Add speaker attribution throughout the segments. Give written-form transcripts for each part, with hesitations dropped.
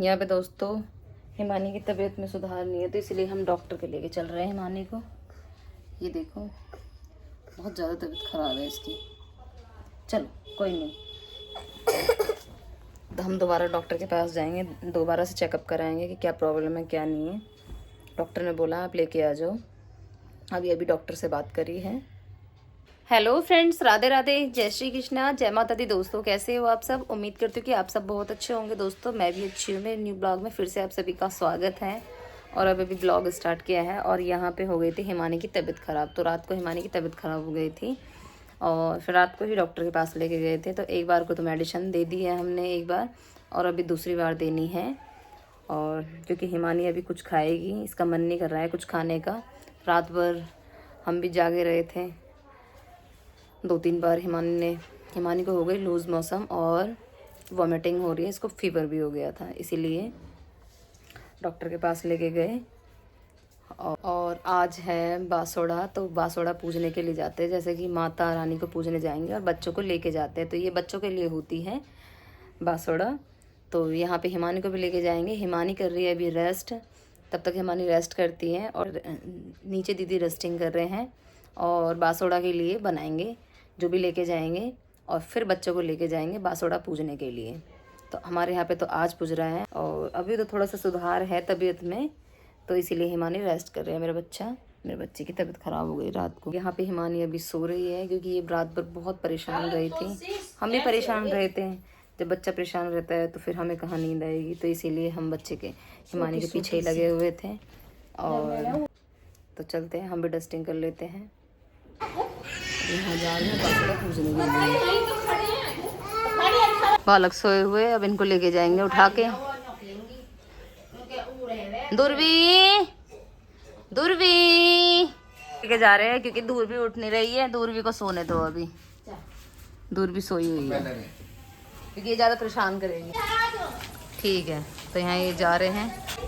Speaker 1: यहाँ पे दोस्तों हिमानी की तबीयत में सुधार नहीं है, तो इसलिए हम डॉक्टर के लेके चल रहे हैं हिमानी को। ये देखो बहुत ज़्यादा तबीयत ख़राब है इसकी। चलो कोई नहीं, तो हम दोबारा डॉक्टर के पास जाएंगे, दोबारा से चेकअप कराएंगे कि क्या प्रॉब्लम है क्या नहीं है। डॉक्टर ने बोला आप लेके आ जाओ। अभी डॉक्टर से बात करी है। हेलो फ्रेंड्स, राधे राधे, जय श्री कृष्णा, जय माता दी। दोस्तों कैसे हो आप सब? उम्मीद करती हूँ कि आप सब बहुत अच्छे होंगे। दोस्तों मैं भी अच्छी हूँ। मेरे न्यू ब्लॉग में फिर से आप सभी का स्वागत है। और अभी ब्लॉग स्टार्ट किया है। और यहाँ पे हो गई थी हिमानी की तबीयत ख़राब। तो रात को हिमानी की तबीयत ख़राब हो गई थी और फिर रात को ही डॉक्टर के पास लेके गए थे। तो एक बार को तो मेडिसिन दे दी है हमने एक बार, और अभी दूसरी बार देनी है। और क्योंकि हिमानी अभी कुछ खाएगी, इसका मन नहीं कर रहा है कुछ खाने का। रात भर हम भी जागे रहे थे। 2-3 बार हिमानी को हो गई लूज़ मोशन और वॉमिटिंग हो रही है। इसको फीवर भी हो गया था, इसीलिए डॉक्टर के पास लेके गए। और आज है बासोड़ा, तो बासोड़ा पूजने के लिए जाते हैं। जैसे कि माता रानी को पूजने जाएंगे और बच्चों को लेके जाते हैं, तो ये बच्चों के लिए होती है बासोड़ा। तो यहाँ पे हिमानी को भी लेके जाएंगे। हिमानी कर रही है अभी रेस्ट, तब तक हिमानी रेस्ट करती है। और नीचे दीदी रेस्टिंग कर रहे हैं। और बासोड़ा के लिए बनाएंगे जो भी लेके जाएंगे, और फिर बच्चों को लेके जाएंगे बासोड़ा पूजने के लिए। तो हमारे यहाँ पे तो आज पूज रहा है, और अभी तो थोड़ा सा सुधार है तबीयत में, तो इसीलिए हिमानी रेस्ट कर रहे हैं। मेरे बच्चे की तबीयत ख़राब हो गई रात को। यहाँ पे हिमानी अभी सो रही है, क्योंकि ये रात भर बहुत परेशान रही थी। हम भी परेशान रहते हैं, जब बच्चा परेशान रहता है तो फिर हमें कहाँ नींद आएगी। तो इसीलिए हम बच्चे के हिमानी के पीछे ही लगे हुए थे। और तो चलते हैं, हम भी डस्टिंग कर लेते हैं। यहाँ जा रहे हैं बासुड़ा पूजने के लिए। बालक सोए हुए, अब इनको लेके जाएंगे उठा के। दूरवी लेके जा रहे हैं, क्योंकि दूरवी उठ नहीं रही है। दूरवी को सोने दो अभी, दूरवी सोई हुई है क्योंकि ये ज़्यादा परेशान करेगी। ठीक है, तो यहाँ ये जा रहे हैं।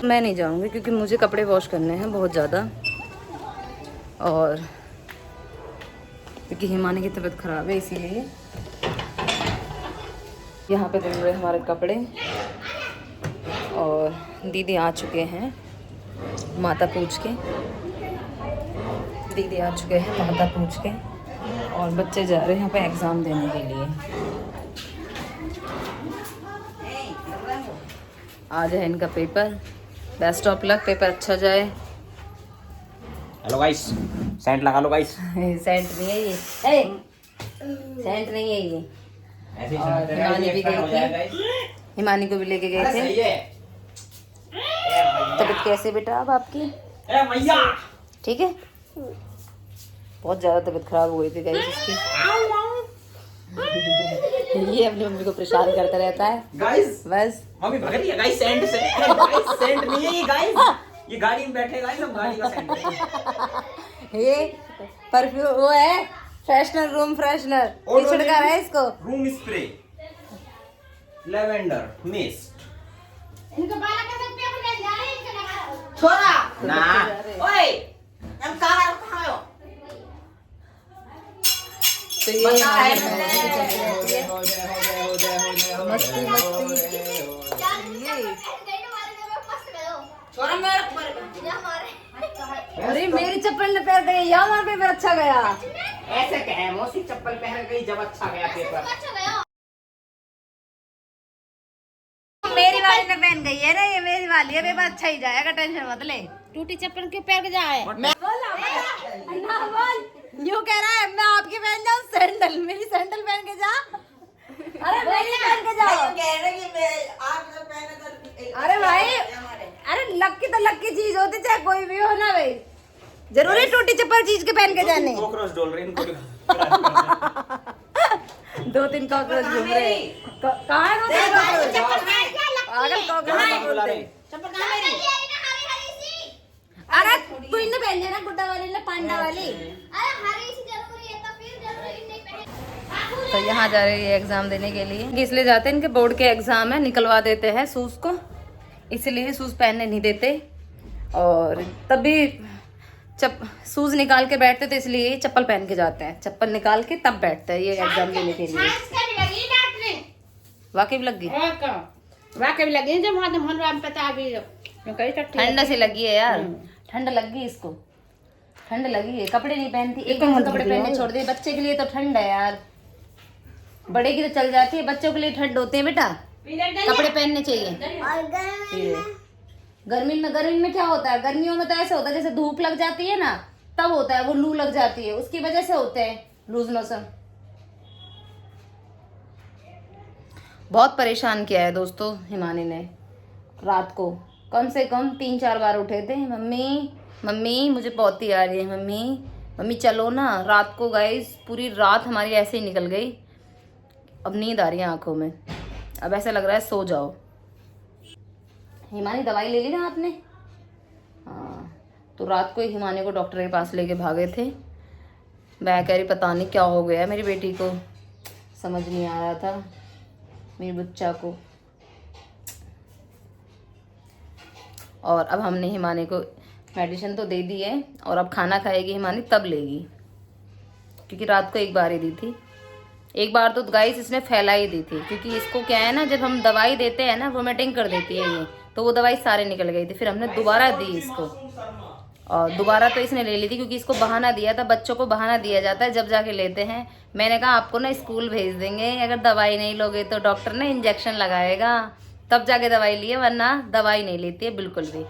Speaker 1: मैं नहीं जाऊंगी क्योंकि मुझे कपड़े वॉश करने हैं बहुत ज़्यादा, और क्योंकि हिमानी की तबीयत ख़राब है इसीलिए। यहाँ पे धुल रहे हमारे कपड़े, और दीदी आ चुके हैं माता पूज के। दीदी आ चुके हैं माता पूज के, और बच्चे जा रहे हैं यहाँ पे एग्ज़ाम देने के लिए। आज है इनका paper. Best of luck, paper अच्छा जाए।
Speaker 2: हेलो गाइस, सेंट लगा लो गाइस।
Speaker 1: सेंट नहीं है ये, सेंट नहीं है ये। और हिमानी भी गई थी, हिमानी को भी लेके गए थे। तबीयत कैसे बेटा अब आपकी? ठीक है, बहुत ज़्यादा तबीयत खराब हो गई थी गाइस इसकी। ये अपनी मम्मी को परेशान करता रहता है
Speaker 2: गाइस।
Speaker 1: बस
Speaker 2: मम्मी भग रही है गाइस सेंट से। गाइस सेंट नहीं है ये गाइस, ये गाड़ी में बैठे गाइस, हम गाड़ी का सेंट है।
Speaker 1: ये परफ्यूम वो है, फ्रेशनर, रूम फ्रेशनर। ये छिड़का है इसको,
Speaker 2: रूम स्प्रे, लेवेंडर मिस्ट।
Speaker 3: इनको बाला कैसे पेपर ले जा रहे हैं, इनके लगा
Speaker 2: छोरा ना
Speaker 3: ओए हम कहां हो?
Speaker 1: तो ये
Speaker 2: मस्ती
Speaker 1: मस्ती
Speaker 3: छोरा मेरे ऊपर या मारे।
Speaker 1: अरे मेरी चप्पल ने पैर गई, या हमारा पेपर अच्छा गया।
Speaker 2: ऐसे कहे मौसी चप्पल पहन गई जब अच्छा गया पेपर।
Speaker 3: अच्छा गया।
Speaker 1: मेरी वाली ने पहन गई है ना, ये मेरी वाली है, पेपर अच्छा ही जाएगा, टेंशन मत ले।
Speaker 3: टूटी चप्पल क्यों पैर के जाए?
Speaker 1: मैं ना बोल, यूं कह रहा है मैं आपकी पहन जाऊं सैंडल, मेरी सैंडल पहन के जा। अरे मेरी पहन के जाओ।
Speaker 4: कह रहे कि मैं आप जो पहने तो
Speaker 1: अरे भाई, अरे लक्की तो लक्की चीज होती, चाहे कोई भी हो ना भाई। जरूरी टूटी चप्पल चीज के पहन के जाने।
Speaker 2: कॉकरोच डोल रहे इनको।
Speaker 1: 2-3 कॉकरोच घूम रहे। कहाँ है वो कॉकरोच? पागल कॉकरोच बोलते हैं।
Speaker 3: चप्पल कहां मेरी?
Speaker 1: अरे तू इन्हें पहन लेना, गुड्डा वाली ने, पांडा वाली।
Speaker 3: अरे हरी सी जरूरी है तो फिर जरूरी नहीं पहन।
Speaker 1: तो यहाँ जा रही है एग्जाम देने के लिए। इसलिए जाते हैं, इनके बोर्ड के एग्जाम है, निकलवा देते हैं शूज को, इसलिए शूज पहनने नहीं देते। और तब भी शूज निकाल के बैठते तो इसलिए ये चप्पल पहन के जाते हैं, चप्पल निकाल के तब बैठते हैं ये एग्जाम देने के लिए। वाकई लग गई,
Speaker 5: वाकई लगी जब हम पता भी
Speaker 1: ठंड से लगी है यार, ठंड लग गई इसको, ठंड लगी है। कपड़े नहीं पहनती, एक कपड़े पहनने छोड़ दिए। बच्चे के लिए तो ठंड है यार, बड़े की तो चल जाती है, बच्चों के लिए ठंड होती है बेटा, कपड़े पहनने चाहिए। गर्मी में क्या होता है, गर्मियों में तो ऐसे होता है जैसे धूप लग जाती है ना, तब होता है वो लू लग जाती है, उसकी वजह से होते हैं लूज मोशन। बहुत परेशान किया है दोस्तों हिमानी ने। रात को कम से कम 3-4 बार उठे थे, मम्मी मुझे बहुत ही आ रही है, मम्मी चलो ना। रात को गाइस पूरी रात हमारी ऐसे ही निकल गई। अब नींद आ रही है आंखों में, अब ऐसा लग रहा है सो जाओ। हिमानी दवाई ले ली ना आपने? हाँ, तो रात को ही हिमानी को डॉक्टर के पास लेके भागे थे। मैं कह रही पता नहीं क्या हो गया मेरी बेटी को, समझ नहीं आ रहा था मेरे बच्चा को। और अब हमने हिमानी को मेडिसिन तो दे दी है, और अब खाना खाएगी हिमानी तब लेगी, क्योंकि रात को एक बार ही दी थी। एक बार तो गाइस इसने फैला ही दी थी, क्योंकि इसको क्या है ना, जब हम दवाई देते हैं ना वोमिटिंग कर देती है ये, तो वो दवाई सारे निकल गई थी। फिर हमने दोबारा दी इसको, और दोबारा तो इसने ले ली थी, क्योंकि इसको बहाना दिया था। बच्चों को बहाना दिया जाता है जब जाके लेते हैं। मैंने कहा आपको ना स्कूल भेज देंगे, अगर दवाई नहीं लोगे तो डॉक्टर ना इंजेक्शन लगाएगा, तब जाके दवाई लिए, वरना दवाई नहीं लेती है बिल्कुल भी।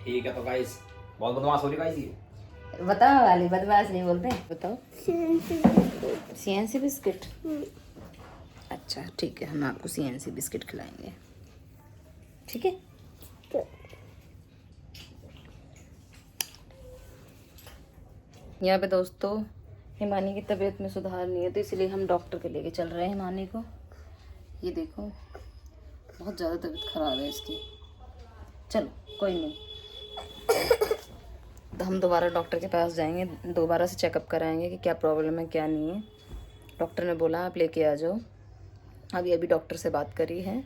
Speaker 2: ठीक है तो गाइस, बहुत बदमाश हो रही गाइस ये।
Speaker 1: बताओ वाली बदमाश नहीं बोलते, बताओ। CNC बिस्किट, अच्छा ठीक है, हम आपको CNC बिस्किट खिलाएंगे, ठीक है। यहाँ पे दोस्तों हिमानी की तबीयत में सुधार नहीं है, तो इसलिए हम डॉक्टर के लेके चल रहे हैं हिमानी को। ये देखो बहुत ज़्यादा तबीयत खराब है इसकी। चलो कोई नहीं, तो हम दोबारा डॉक्टर के पास जाएंगे, दोबारा से चेकअप कराएंगे कि क्या प्रॉब्लम है क्या नहीं है। डॉक्टर ने बोला आप लेके आ जाओ। अभी डॉक्टर से बात करी है।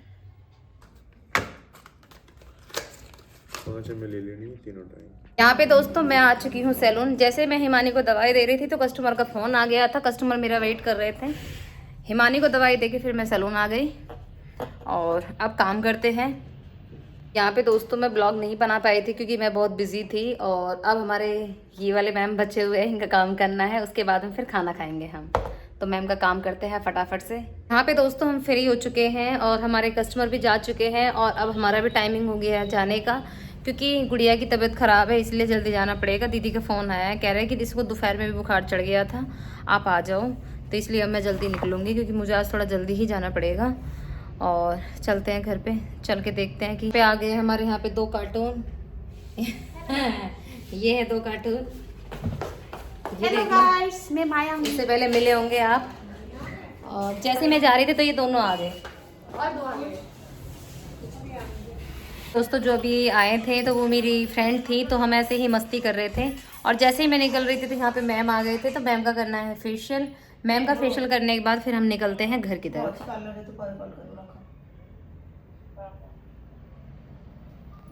Speaker 6: 5 ml ले लेनी है तीनों टाइम।
Speaker 1: यहाँ पे दोस्तों मैं आ चुकी हूँ सैलून। जैसे मैं हिमानी को दवाई दे रही थी तो कस्टमर का फ़ोन आ गया था, कस्टमर मेरा वेट कर रहे थे। हिमानी को दवाई देके फिर मैं सैलून आ गई और अब काम करते हैं। यहाँ पे दोस्तों मैं ब्लॉग नहीं बना पाई थी क्योंकि मैं बहुत बिजी थी, और अब हमारे ये वाले मैम बचे हुए हैं, इनका काम करना है, उसके बाद में फिर खाना खाएंगे हम। तो मैम का काम करते हैं फटाफट से। यहाँ पे दोस्तों हम फ्री हो चुके हैं और हमारे कस्टमर भी जा चुके हैं, और अब हमारा भी टाइमिंग हो गया है जाने का, क्योंकि गुड़िया की तबीयत ख़राब है इसलिए जल्दी जाना पड़ेगा। दीदी का फ़ोन आया है, कह रहे हैं कि जिसको दोपहर में भी बुखार चढ़ गया था आप आ जाओ, तो इसलिए अब मैं जल्दी निकलूँगी, क्योंकि मुझे आज थोड़ा जल्दी ही जाना पड़ेगा। और चलते हैं घर पे, चल के देखते हैं कि पे आ गए हमारे यहाँ पे 2 कार्टून। ये है 2 कार्टून।
Speaker 5: हेलो गाइस, मैं माया हूँ।
Speaker 1: इससे पहले मिले होंगे आप, और जैसे मैं जा रही थी तो ये दोनों आ गए।
Speaker 5: और 2 आ गए।
Speaker 1: दोस्तों जो अभी आए थे तो वो मेरी फ्रेंड थी, तो हम ऐसे ही मस्ती कर रहे थे, और जैसे ही मैं निकल रही थी तो यहाँ पे मैम आ गए थे। तो मैम का करना है फेशियल। मैम का फेशियल करने के बाद फिर हम निकलते हैं घर की तरफ।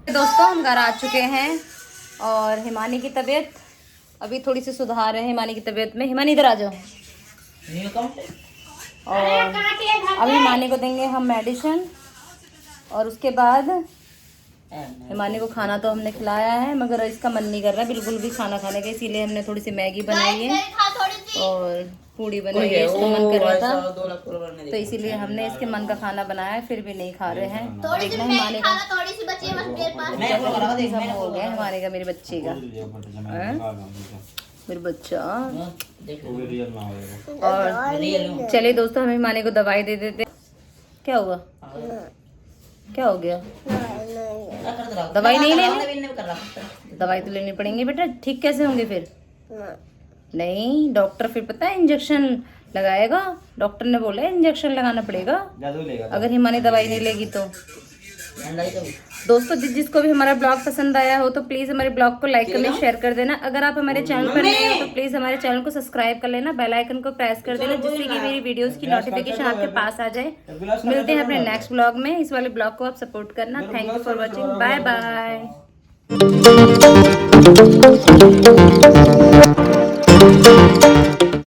Speaker 1: दोस्तों हम घर आ चुके हैं और हिमानी की तबीयत अभी थोड़ी सी सुधार है। हिमानी की तबीयत में, हिमानी इधर आ जाओ। और अभी हिमानी को देंगे हम मेडिसिन, और उसके बाद हिमानी को खाना तो हमने खिलाया है, मगर इसका मन नहीं कर रहा बिल्कुल भी खाना खाने का, इसीलिए हमने थोड़ी सी मैगी बनाई है और पूड़ी बनाई है। इसका मन कर रहा था तो इसीलिए हमने इसके मन का खाना बनाया है, फिर भी नहीं खा रहे हैं। देखना हिमानी का
Speaker 3: थोड़ी सी बची है बस मेरे पास।
Speaker 1: हो गया हमारे का, मेरे बच्चे का, मेरे बच्चा। और चलिए दोस्तों हम हिमानी को दवाई दे देते। क्या हुआ, क्या हो गया? दवाई नहीं लेनी? दवाई तो लेनी पड़ेगी बेटा, ठीक कैसे होंगे फिर? नहीं, डॉक्टर फिर पता है इंजेक्शन लगाएगा। डॉक्टर ने बोला है इंजेक्शन लगाना पड़ेगा अगर हिमानी दवाई नहीं लेगी तो। दोस्तों जिसको भी हमारा ब्लॉग पसंद आया हो तो प्लीज़ हमारे ब्लॉग को लाइक कमेंट शेयर कर देना। अगर आप हमारे चैनल पर नए हो तो प्लीज़ हमारे चैनल को सब्सक्राइब कर लेना, बेल आइकन को प्रेस कर देना, जिससे कि मेरी वीडियोस की नोटिफिकेशन आपके पास आ जाए। मिलते हैं अपने नेक्स्ट ब्लॉग में। इस वाले ब्लॉग को आप सपोर्ट करना। Thank you for watching, bye bye.